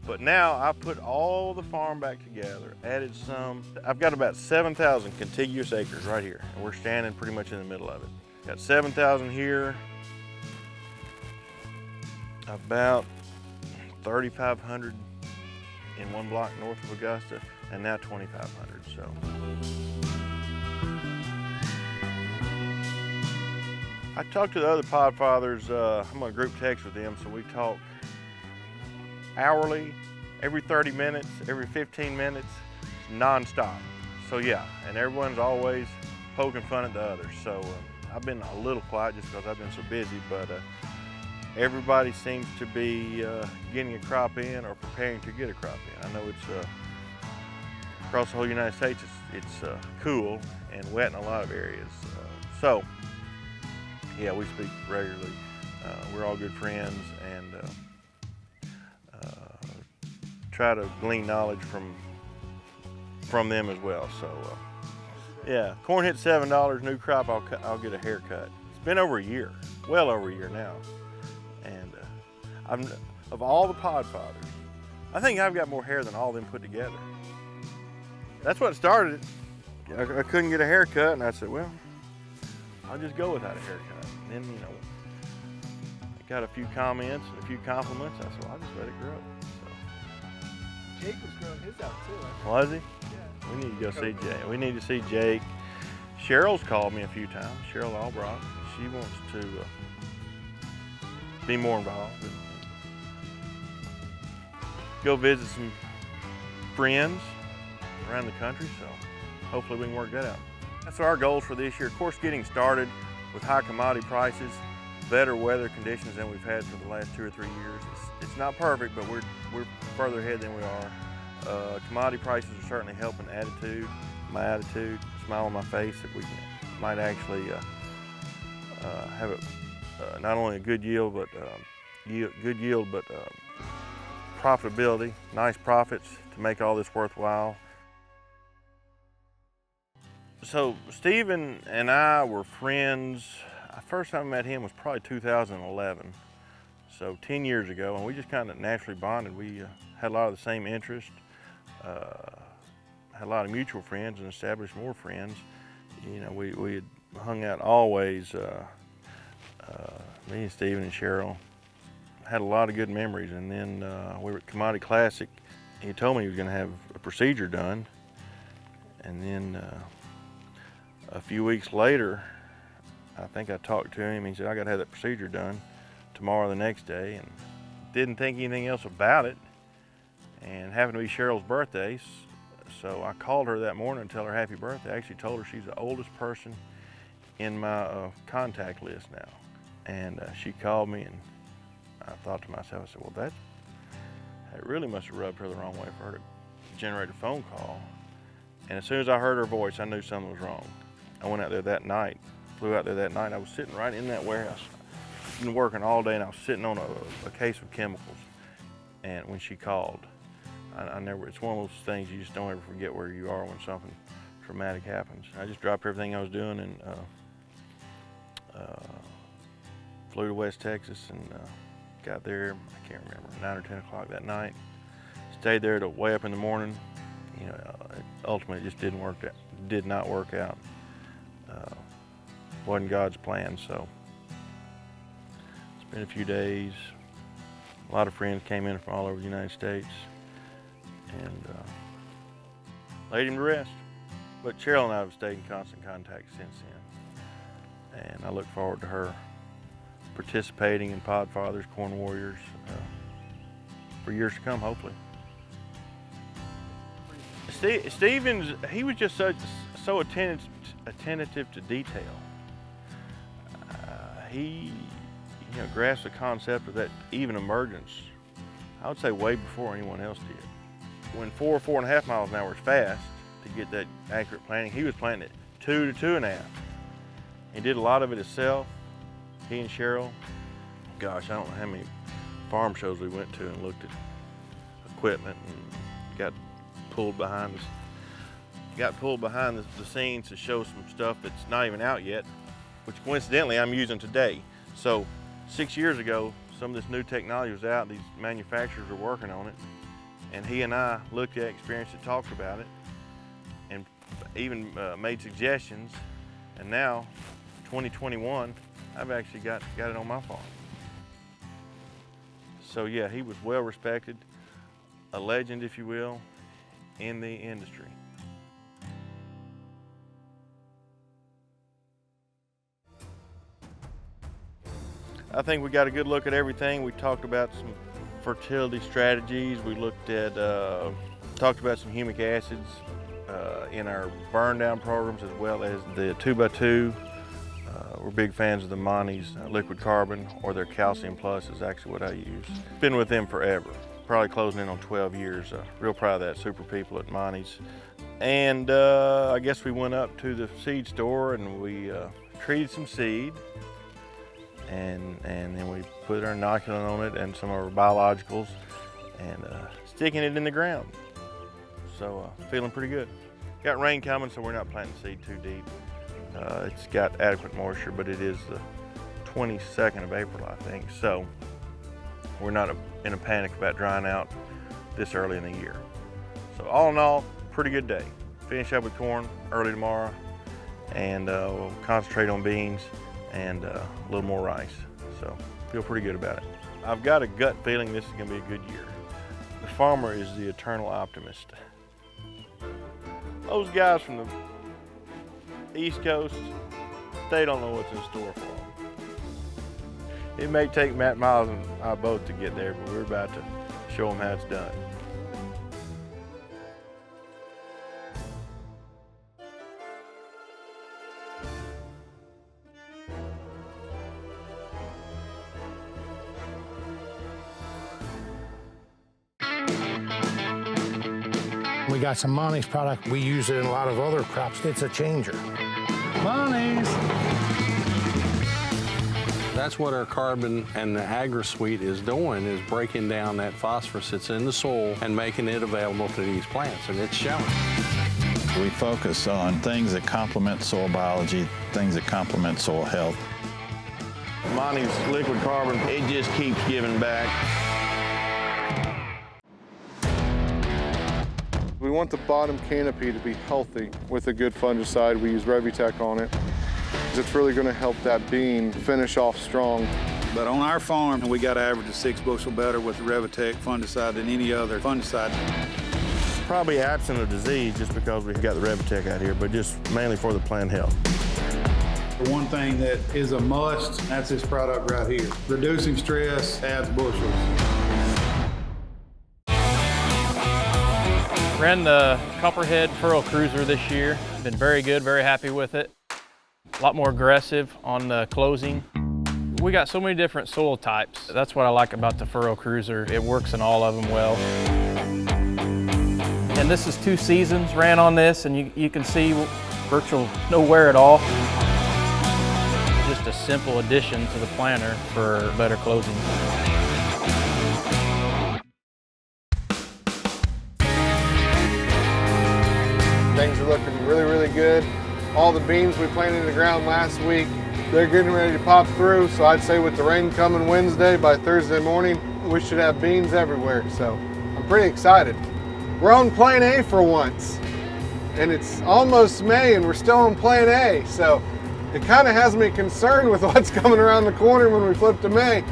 But now I put all the farm back together, added some. I've got about 7,000 contiguous acres right here, and we're standing pretty much in the middle of it. Got 7,000 here, about 3,500 in one block north of Augusta, and now 2,500, so. I talked to the other Podfathers. I'm on a group text with them, so we talk hourly, every 30 minutes, every 15 minutes, non-stop. So yeah, and everyone's always poking fun at the others. So I've been a little quiet just because I've been so busy, but everybody seems to be getting a crop in or preparing to get a crop in. I know it's across the whole United States, it's cool and wet in a lot of areas. So yeah, we speak regularly. We're all good friends, and try to glean knowledge from them as well. So yeah, corn hit $7, new crop, I'll get a haircut. It's been over a year, well over a year now. And of all the Podfathers, I think I've got more hair than all of them put together. That's what started it. I couldn't get a haircut, and I said, well, I'll just go without a haircut. And then, you know, I got a few comments and a few compliments. I said, well, I'll just let it grow. Jake was growing his out too, I think. Was he? Yeah. We need to go see Jake. We need to see Jake. Cheryl's called me a few times, Cheryl Albrock. She wants to be more involved and go visit some friends around the country, so hopefully we can work that out. That's our goals for this year. Of course, getting started with high commodity prices, better weather conditions than we've had for the last 2 or 3 years. It's not perfect, but we're further ahead than we are. Commodity prices are certainly helping my attitude, smile on my face, that we might actually have not only a good yield, but profitability, nice profits to make all this worthwhile. So Stephen and I were friends. First time I met him was probably 2011, so 10 years ago, and we just kind of naturally bonded. We had a lot of the same interests, had a lot of mutual friends, and established more friends. You know, we had hung out always, me and Stephen and Cheryl. Had a lot of good memories, and then we were at Commodity Classic. He told me he was going to have a procedure done, and then a few weeks later, I think I talked to him. He said, I got to have that procedure done tomorrow or the next day, and didn't think anything else about it. And happened to be Cheryl's birthday, so I called her that morning to tell her happy birthday. I actually told her she's the oldest person in my contact list now. And she called me, and I thought to myself, I said, well, that really must have rubbed her the wrong way for her to generate a phone call. And as soon as I heard her voice, I knew something was wrong. I went out there that night, flew out there that night. I was sitting right in that warehouse. I've been working all day and I was sitting on a case of chemicals. And when she called, I never, it's one of those things you just don't ever forget where you are when something traumatic happens. I just dropped everything I was doing and flew to West Texas and got there, I can't remember, 9 or 10 o'clock that night. Stayed there till way up in the morning. You know, ultimately it just did not work out. Wasn't God's plan, so. It's been a few days. A lot of friends came in from all over the United States and laid him to rest. But Cheryl and I have stayed in constant contact since then. And I look forward to her participating in Podfather's Corn Warriors for years to come, hopefully. Stevens, he was just so attentive to detail. He grasped the concept of that even emergence, I would say way before anyone else did. When 4.5 miles an hour is fast to get that accurate planting, he was planting it 2 to 2.5. He did a lot of it himself. He and Cheryl, gosh, I don't know how many farm shows we went to and looked at equipment and got pulled behind the scenes to show some stuff that's not even out yet, which coincidentally I'm using today. So 6 years ago, some of this new technology was out, these manufacturers were working on it, and he and I looked at it, experienced it, talked about it, and even made suggestions. And now, 2021, I've actually got it on my farm. So yeah, he was well respected, a legend, if you will, in the industry. I think we got a good look at everything. We talked about some fertility strategies. We looked at, talked about some humic acids in our burn down programs, as well as the 2x2. We're big fans of the Monty's liquid carbon, or their Calcium Plus is actually what I use. Been with them forever, probably closing in on 12 years. Real proud of that, super people at Monty's. And I guess we went up to the seed store and we treated some seed. And then we put our inoculant on it and some of our biologicals and sticking it in the ground. So feeling pretty good. Got rain coming, so we're not planting seed too deep. It's got adequate moisture, but it is the 22nd of April, I think. So we're not in a panic about drying out this early in the year. So all in all, pretty good day. Finish up with corn early tomorrow, and we'll concentrate on beans and a little more rice. So feel pretty good about it. I've got a gut feeling this is gonna be a good year. The farmer is the eternal optimist. Those guys from the East Coast, they don't know what's in store for them. It may take Matt Miles and I both to get there, but we're about to show them how it's done. We got some Monty's product. We use it in a lot of other crops. It's a changer. Monty's! That's what our carbon and the AgriSuite is doing, is breaking down that phosphorus that's in the soil and making it available to these plants, and it's showing. We focus on things that complement soil biology, things that complement soil health. Monty's liquid carbon, it just keeps giving back. We want the bottom canopy to be healthy with a good fungicide. We use Revitec on it. It's really going to help that bean finish off strong. But on our farm, we got to average a 6 bushel better with the Revitec fungicide than any other fungicide. Probably absent of disease just because we've got the Revitec out here, but just mainly for the plant health. The one thing that is a must, that's this product right here. Reducing stress adds bushels. Ran the Copperhead Furrow Cruiser this year. Been very good, very happy with it. A lot more aggressive on the closing. We got so many different soil types. That's what I like about the Furrow Cruiser. It works in all of them well. And this is 2 seasons ran on this, and you can see virtual no wear at all. Just a simple addition to the planter for better closing. Things are looking really, really good. All the beans we planted in the ground last week, they're getting ready to pop through. So I'd say with the rain coming Wednesday, by Thursday morning, we should have beans everywhere. So I'm pretty excited. We're on plan A for once. And it's almost May and we're still on plan A. So it kind of has me concerned with what's coming around the corner when we flip to May.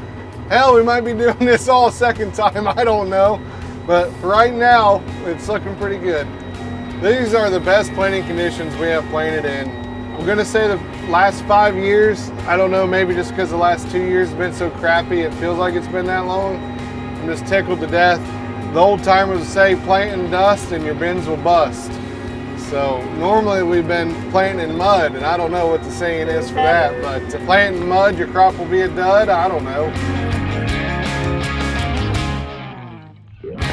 Hell, we might be doing this all a second time, I don't know. But for right now, it's looking pretty good. These are the best planting conditions we have planted in. I'm gonna say the last 5 years. I don't know, maybe just because the last 2 years have been so crappy, it feels like it's been that long. I'm just tickled to death. The old timers would say plant in dust and your bins will bust. So normally we've been planting in mud, and I don't know what the saying is for that, but to plant in mud, your crop will be a dud, I don't know.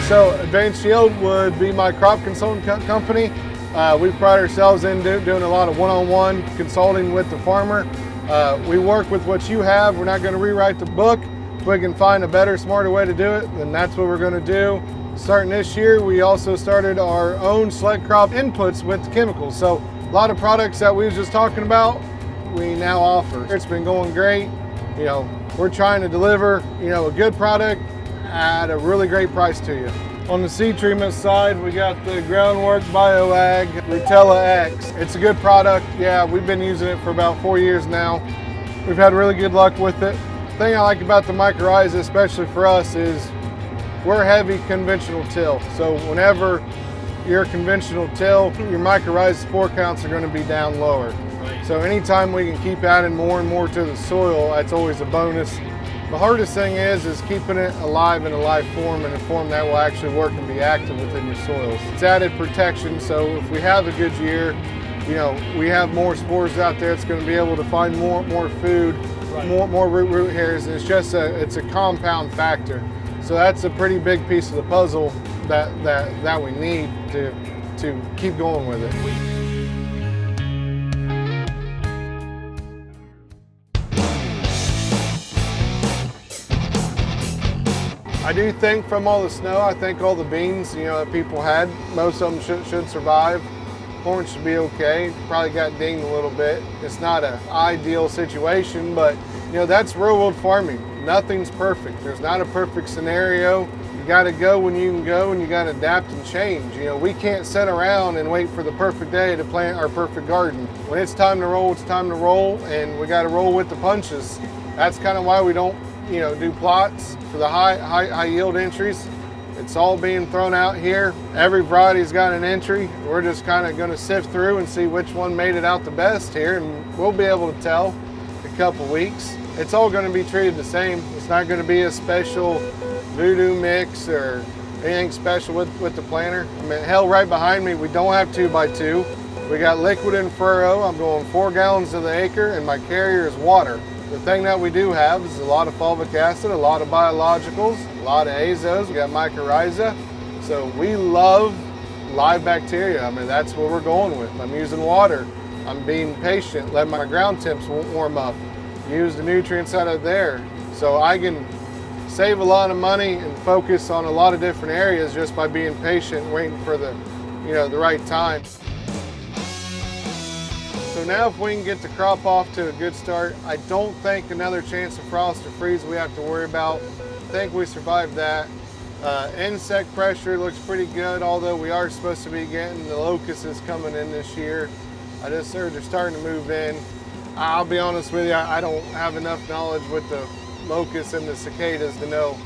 So Advanced Yield would be my crop consulting company. We pride ourselves in doing a lot of one-on-one consulting with the farmer. We work with what you have. We're not going to rewrite the book. If we can find a better, smarter way to do it, then that's what we're going to do. Starting this year, we also started our own select crop inputs with chemicals. So a lot of products that we was just talking about, we now offer. It's been going great. You know, we're trying to deliver, a good product at a really great price to you. On the seed treatment side, we got the Groundwork BioAg Rutella X. It's a good product. Yeah, we've been using it for about 4 years now. We've had really good luck with it. The thing I like about the mycorrhiza, especially for us, is we're heavy conventional till. So whenever you're conventional till, your mycorrhiza spore counts are going to be down lower. So anytime we can keep adding more and more to the soil, that's always a bonus. The hardest thing is keeping it alive in a live form, and a form that will actually work and be active within your soils. It's added protection, so if we have a good year, we have more spores out there. It's going to be able to find more food, more root hairs, and it's a compound factor. So that's a pretty big piece of the puzzle that we need to keep going with it. I do think from all the snow, I think all the beans, that people had, most of them should survive. Corn should be okay. Probably got dinged a little bit. It's not an ideal situation, but that's real world farming. Nothing's perfect. There's not a perfect scenario. You got to go when you can go, and you got to adapt and change. We can't sit around and wait for the perfect day to plant our perfect garden. When it's time to roll, it's time to roll, and we got to roll with the punches. That's kind of why we don't do plots for the high yield entries. It's all being thrown out here. Every variety's got an entry. We're just kind of going to sift through and see which one made it out the best here, and we'll be able to tell in a couple weeks. It's all going to be treated the same. It's not going to be a special voodoo mix or anything special with the planter. I mean, hell, right behind me, we don't have 2x2. We got liquid in furrow. I'm going 4 gallons to the acre, and my carrier is water. The thing that we do have is a lot of fulvic acid, a lot of biologicals, a lot of azos. We got mycorrhiza. So we love live bacteria. I mean, that's what we're going with. I'm using water. I'm being patient, letting my ground temps warm up. Use the nutrients out of there. So I can save a lot of money and focus on a lot of different areas just by being patient, waiting for the right time. So now if we can get the crop off to a good start, I don't think another chance of frost or freeze we have to worry about. I think we survived that. Insect pressure looks pretty good, although we are supposed to be getting the locusts coming in this year. I just heard they're starting to move in. I'll be honest with you, I don't have enough knowledge with the locusts and the cicadas to know,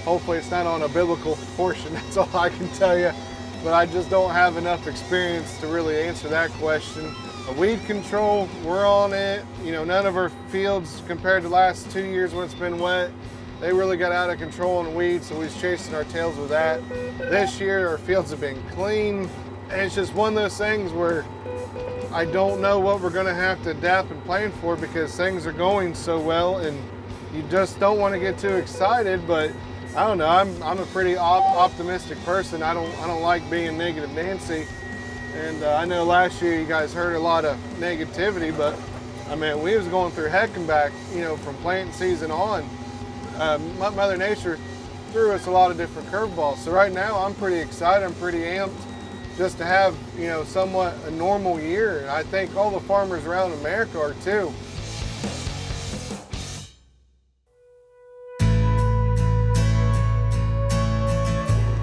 hopefully it's not on a biblical portion, that's all I can tell you. But I just don't have enough experience to really answer that question. Weed control, we're on it. None of our fields compared to the last 2 years when it's been wet, they really got out of control on weeds, so we was chasing our tails with that. This year, our fields have been clean. And it's just one of those things where I don't know what we're gonna have to adapt and plan for because things are going so well, and you just don't want to get too excited, but I don't know. I'm a pretty optimistic person. I don't like being negative Nancy. And I know last year you guys heard a lot of negativity, but I mean, we was going through heck and back, you know, from planting season on. Mother Nature threw us a lot of different curveballs. So right now I'm pretty excited. I'm pretty amped just to have, you know, somewhat a normal year. And I think all the farmers around America are too.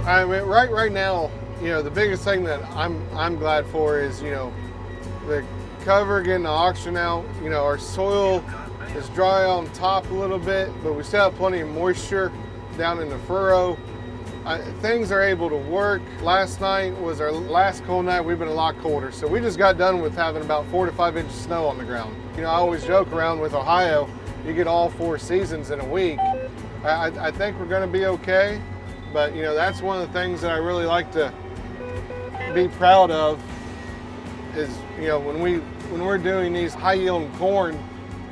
I mean, right now, you know, the biggest thing that I'm glad for is, you know, the cover getting the oxygen out. You know, our soil is dry on top a little bit, but we still have plenty of moisture down in the furrow. Things are able to work. Last night was our last cold night. We've been a lot colder, so we just got done with having about 4 to 5 inches of snow on the ground. You know, I always joke around with Ohio, you get all 4 seasons in a week. I think we're going to be okay. But you know, that's one of the things that I really like to be proud of is, you know, when we're doing these high yield corn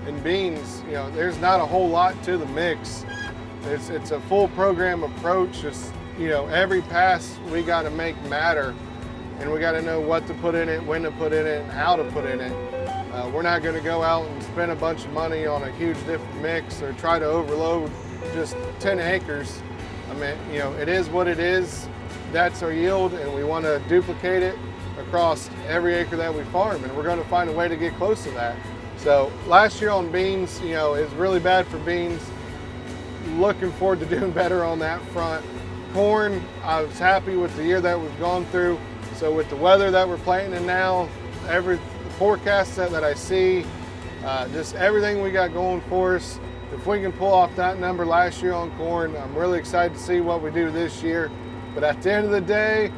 and beans, you know, there's not a whole lot to the mix. It's a full program approach. It's, you know, every pass we got to make matter, and we got to know what to put in it, when to put in it, and how to put in it. We're not going to go out and spend a bunch of money on a huge different mix or try to overload just 10 acres. I mean, you know, it is what it is. That's our yield, and we want to duplicate it across every acre that we farm, and we're going to find a way to get close to that. So last year on beans, you know, is really bad for beans. Looking forward to doing better on that front. Corn, I was happy with the year that we've gone through. So with the weather that we're planting in now, every forecast that I see, just everything we got going for us, if we can pull off that number last year on corn, I'm really excited to see what we do this year. But at the end of the day,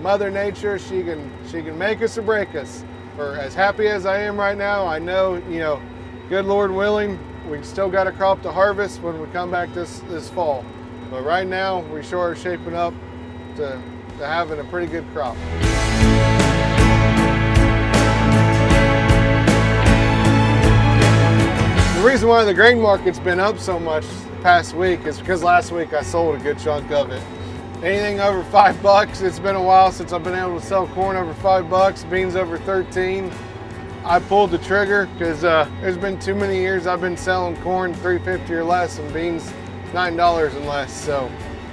Mother Nature, she can make us or break us. For as happy as I am right now, I know, you know, good Lord willing, we still got a crop to harvest when we come back this fall. But right now, we sure are shaping up to having a pretty good crop. The reason why the grain market's been up so much the past week is because last week I sold a good chunk of it. Anything over $5, it's been a while since I've been able to sell corn over $5, beans over 13. I pulled the trigger because there's been too many years I've been selling corn $3.50 or less and beans $9 and less. So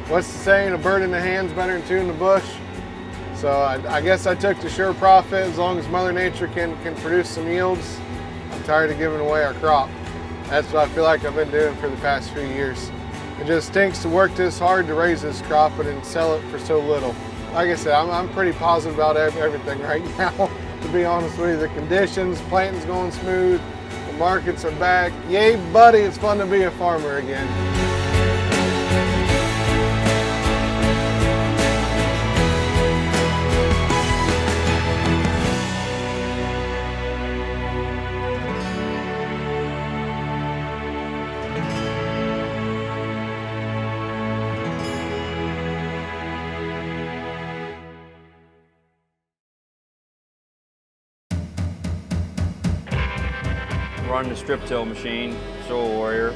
what's the saying? A bird in the hand's better than two in the bush. So I guess I took the sure profit as long as Mother Nature can produce some yields. I'm tired of giving away our crop. That's what I feel like I've been doing for the past few years. It just stinks to work this hard to raise this crop and then sell it for so little. Like I said, I'm pretty positive about everything right now, to be honest with you. The conditions, planting's going smooth, the markets are back. Yay, buddy, it's fun to be a farmer again. Running the strip till machine, Soil Warrior.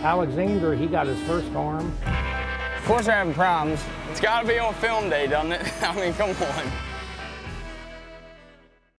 Alexander, he got his first farm. Of course we're having problems. It's got to be on film day, doesn't it? I mean, come on.